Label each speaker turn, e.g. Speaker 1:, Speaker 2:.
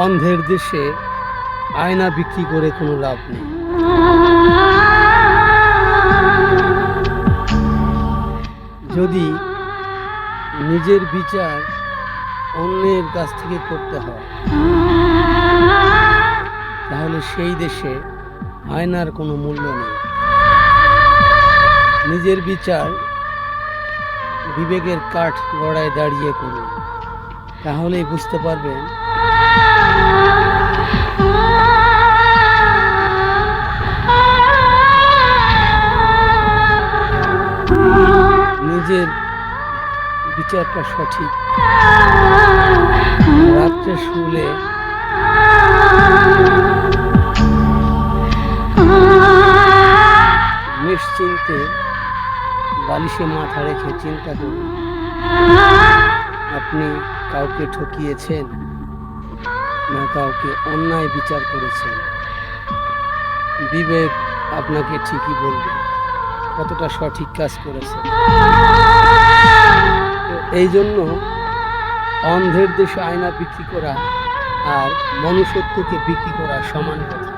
Speaker 1: অন্ধের দেশে আয়না বিক্রি করে কোনো লাভ নেই। যদি নিজের বিচার অন্যের কাছ থেকে করতে হয়, তাহলে সেই দেশে আয়নার কোনো মূল্য নেই। নিজের বিচার বিবেকের কাঠ গড়ায় দাঁড়িয়ে করুন, তাহলেই বুঝতে পারবেন নিজের বিচারটা সঠিক। রাত্রে শুলে নিশ্চিন্তে বালিশে মাথা রেখে চিন্তা করুন, আপনি কাউকে ঠকিয়েছেন না কাউকে অন্যায় বিচার করেছেন। বিবেক আপনাকে ঠিকই বলবে কতটা সঠিক কাজ করেছেন। এই জন্য অন্ধের দেশে আয়না বিক্রি করা আর মনুষ্যত্বকে বিক্রি করা সমান কথা।